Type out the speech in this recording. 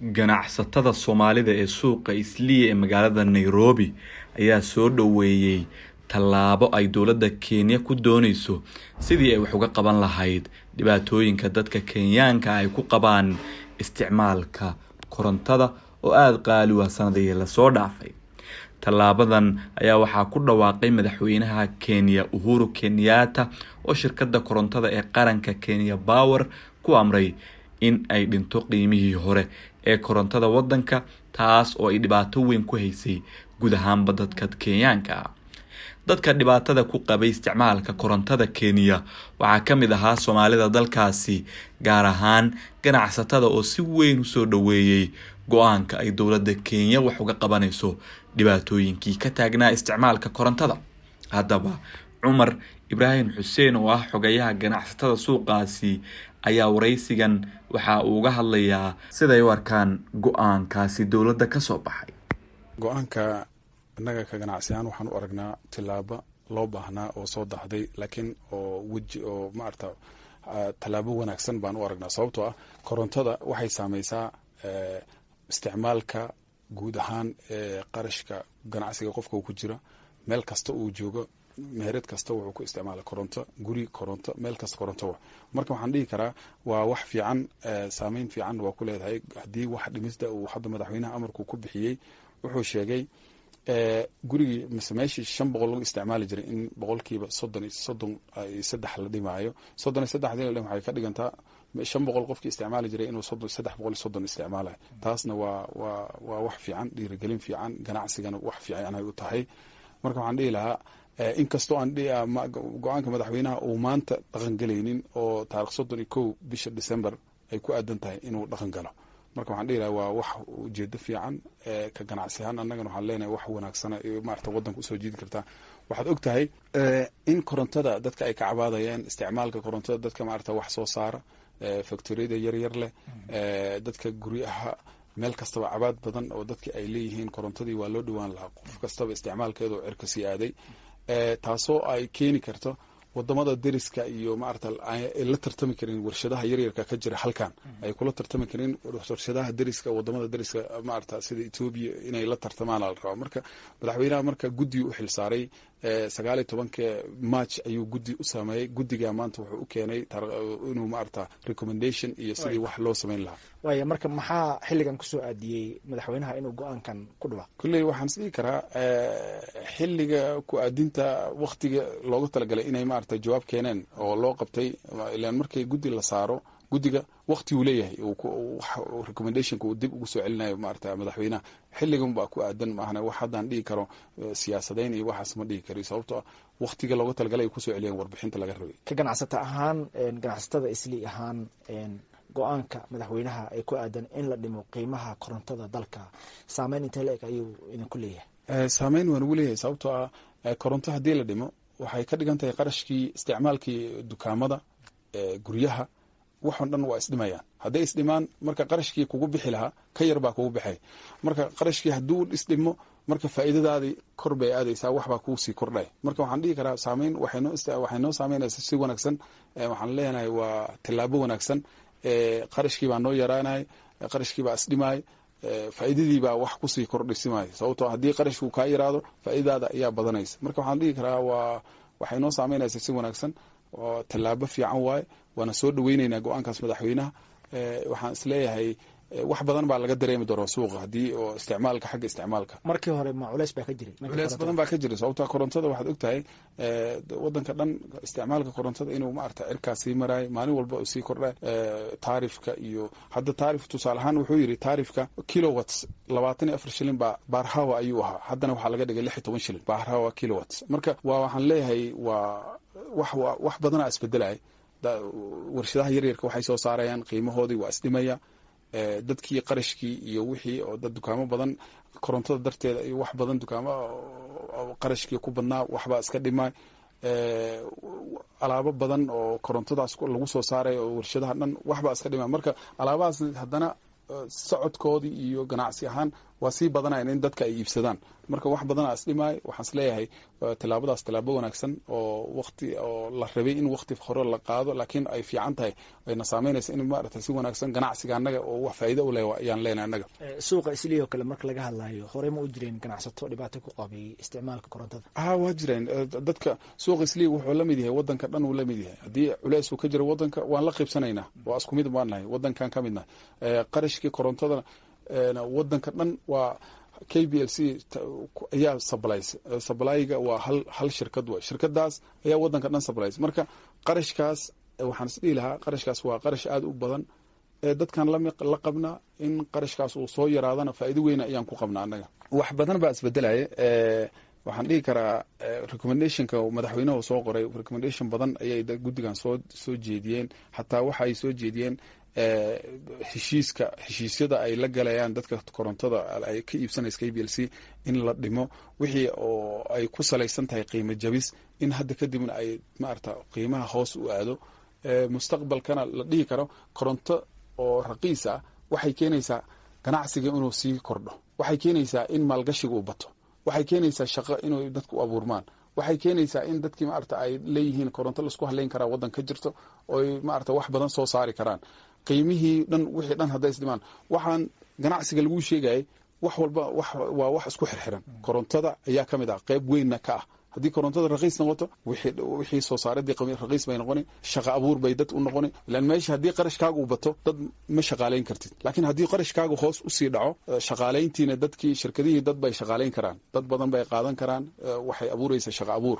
ganacsatada Soomaalida ee suuqa Islii ee magaalada Nairobi ayaa soo dhaweeyay tallaabo ay dowladda Kenya ku doonayso sidii ay wax uga qaban lahayd dhibaatooyinka dadka Kenyaanka ay ku qabaan isticmaalka korontada oo aad qaali u ah sanadihii la soo dhaafay. Tallaabadan ayaa waxaa ku dhawaaqay madaxweynaha Kenya Uhuru Kenyatta oo shirkadda korontada ee qaranka Kenya Power ku amray in ay dhinto qiimihii hore ee korontada wadanka, taas oo ay dhibaato weyn ku haysay guud ahaanba dadka Kenyaanka. Dadka dhibaatada ku qabay isticmaalka korontada Kenya waxaa ka mid ahaa Soomaalida dalkaasi, gaar ahaan ganacsatada oo si weyn u soo dhaweeyay go'aanka ay dowladda Kenya wax uga qabanayso dhibaatooyinkii ka taagnaa isticmaalka korontada. Haddaba Cumar Ibrahim Xuseen oo ah xogayaha ganacsatada suuqaasi ayaa wareysigan waxa uu uga hadlayaa siday u arkaan go'aankaasi dowladda ka soo baxay. Go'aanka annaga ka ganacsiyan waxaan u aragnaa tilaabo loo baahnaa oo soo daahday, laakiin oo maarta tallaabo wanaagsan baan u aragnaa. Sababtoo ah korontada waxay saameysaa isticmaalka guud ahaan qarashka ganacsiga qofka ku jira. Meel kasta uu joogo, meherad kasta wuxuu ku isticmaala koronto, guri koronto, meel kasta koronto. Marka waxaan dhihi karaa waa wax fiican, saameyn fiican waa ku leedahay haddii wax dhimista uu hadda madaxweynaha amarku ku bixiyay. Wuxuu sheegay gurigii meeshii 500 lagu isticmaali jiray in boqolkiiba 33 la dhimaayo. 33 waxay ka dhigantaa 500 qofkii isticmaali jiray inuu 330 isticmaalayo. Taasna waa wax fiican, dhiirigelin fiican, ganacsigana wax fiican ay u tahay. Marka waxaan dhihi lahaa inkastoo aan go'aanka madaxweynaha uu maanta dhaqan galaynin oo taariikh 31 bisha December ay ku aadan tahay inuu dhaqan galo. Marka waxaan dhihi lahaa waa wax ujeedo fiican ka ganacsi ahaan annagana waxaan leenahay wax wanaagsan ee maarta wadanka u soo jiidi kartaa. Waxaad ogtahay in korontada dadka ay ka cabaadayeen isticmaalka korontada, dadka maarta wax soo saara factory-da yar leh, dadka guryaha meel kastaba cabaad badan oo dadka ay leeyihiin korontadii waa loo dhawaan lahaa. Qof kastaba isticmaalkeedu cirka sii aaday, taasoo ay keeni karto wadamada deriska iyo maarta ay la tartami karin warshadaha yaryarka ka jira halkan, ay kula tartami karin warshadaha deriska wadamada deriska maarta sida Ethiopia inay la tartamaan la rabo. Marka madaxweynaha marka guddi u xil saaray 19 March ayuu guddi u sameeyay. Guddiga maanta wuxuu u keenay inuu maarta recommendation iyo sidii wax loo sameyn lahaa. Waayo marka maxaa xilligan ku soo aadiyay madaxweynaha inuu go'aankan ku dhawaaqo? Kulli waxaan isdhihi karaa xilliga ku aadinta waqtiga loogu talagalay inay maarta jawaab keeneen oo loo qabtay. Ilaan markay guddi la saaro, guddiga waqti uu leeyahay uu recommendation-ku dib ugu soo celinayo maarta madaxweynaha. xilligan baa ku aadan maahna wax haddaan dhihi karo siyaasadeyn iyo waxaas ma dhihi karo, sababtoo waqtiga looga talagalay ay ku soo celiyeen warbixinta laga rabay. Ka ganacsata ahaan ganacsatada Islii ahaan go'aanka madaxweynaha ay ku aadan in la dhimo qiimaha korontada dalka saameyn intee leeg ayuu idinku leeyahay? Saameyn waan ugu leeyahay, sababtoo ah koronto haddii la dhimo waxay ka dhigan tahay qarashkii isticmaalkii dukaamada, guryaha, waxaan dhan waa isdhimayaan. Hadday isdhimaan marka qarashkii kugu bixi lahaa ka yar baa kugu bixay. Marka qarashkii hadduu isdhimo marka faa'iidadaadii kor bay aadaysaa, wax baa kugu sii kordhay. Marka waxaan dhihi karaa saameyn waxay noo saameynaysaa si wanaagsan. Waxaan leenahay waa tilaabo wanaagsan. Qarashkii baa noo yaraanay, qarashkii baa isdhimay, faa'iidadii baa wax ku sii kordhisimay. Sababtoo haddii qarashku ka yaraado faa'iidada ayaa badanaysa. Marka waxaan dhihi karaa waxay noo saameynaysaa si wanaagsan oo tilaabo fiican waay. waana soo dhaweynaynaa go'aankaas madaxweynaha. Waxaan isleeyahay wax badan baa laga dareemi doonaa suuqa haddii oo isticmaalka xagga isticmaalka. Markii hore ma culays baa ka jiray? Culays badan baa ka jiray, sababtoo korontada waxaad ogtahay wadanka dhan isticmaalka korontada inuu maarta cirkaas sii maray, maalin walba uu sii kordhay. Taarifka iyo hadda taarif tusaale ahaan wuxuu yiri taarifka kilowatts 24 shilin baa bar hour ayuu ahaa, haddana waxaa laga dhigay 16 shilin bar hour kilowatts. Marka waxaan leeyahay wax badan aa isbedelay. warshadaha yaryarka waxay soo saarayaan qiimahoodii waa isdhimaya. Dadkii qarashkii iyo wixii oo dad dukaamo badan korontada darteeda iyo wax badan dukaamo qarashkii ku badnaa waxba iska dhimay. Alaabo badan oo korontadaas lagu soo saaray oo warshadaha dhan waxba iska dhimay. Marka alaabahaas haddana socodkoodii iyo ganacsi ahaan waa sii badanayan in dadka ay iibsadaan. marka wax badanaa isdhimaay. waxaan isleeyahay tilaabadaas tilaabo wanaagsan oo waqti oo la rabay in waqti hore la qaado, laakiin ay fiican tahay, ayna saameynaysa in maaragtay si wanaagsan ganacsiga annaga oo wax faa'iido u leh ayaan leenahay annaga. suuqa islii oo kale marka laga hadlayo horey ma u jireen ganacsato dhibaato ku qabay isticmaalka korontada? waa jireen. dadka suuqa islii wuxuu la mid yahay wadanka dhan uu la mid yahay. haddii culeys uu ka jiro wadanka waan la qaybsanaynaa, waa isku mid baan nahay, wadankan ka midnahay. qarashkii korontada wadanka dhan waa KPLC ayaa sablayga waa hal shirkad way. shirkadaas ayaa wadanka dhan sablays. marka qarashkaas waxaan is dhihi lahaa qarashkaas waa qarash aad u badan. dadkan la qabnaa in qarashkaas uu soo yaraadana faa'iido weyn ayaan ku qabnaa annaga. wax badan baa isbedelaya. waxaan dhihi karaa recommendationka madaxweynaha soo qoray recommendation badan ayay guddigan soo jeediyeen. xataa waxa ay soo jeediyeen heshiisyada ay la galayaan dadka korontada ay ka iibsanaysa KPLC in la dhimo, wixii oo ay ku salaysan tahay qiimo jabis, in hadda kadibna ay maarata qiimaha hoos u aado. mustaqbalkana la dhihi karo koronto oo raqiis ah waxay keenaysaa ganacsiga inuu sii kordho, waxay keenaysaa in maalgashiga uu bato, waxay keenaysaa shaqo inuu dadku abuurmaan, waxay keenaysaa in dadkii maarata ay leeyihiin koronto laisku haleyn karaa waddan ka jirto ooy maarata wax badan soo saari karaan. qiimihii dhan wixii dhan hadday isdhimaan, waxaan ganacsiga lagu sheegayay wax walba waa wax isku xirxiran. korontada ayaa ka mid ah, qayb weynna ka ah. haddii korontada raqiis noqoto wixii soo saaradii raqiis bay noqoni, shaqo abuur bay dad u noqoni. ilaan meesha haddii qarashkaaga uu bato dad ma shaqaalayn kartid, laakiin haddii qarashkaaga hoos usii dhaco, shaqaalayntiina dadkii shirkadihii dad bay shaqaalayn karaan, dad badan bay qaadan karaan. waxay abuuraysaa shaqo abuur.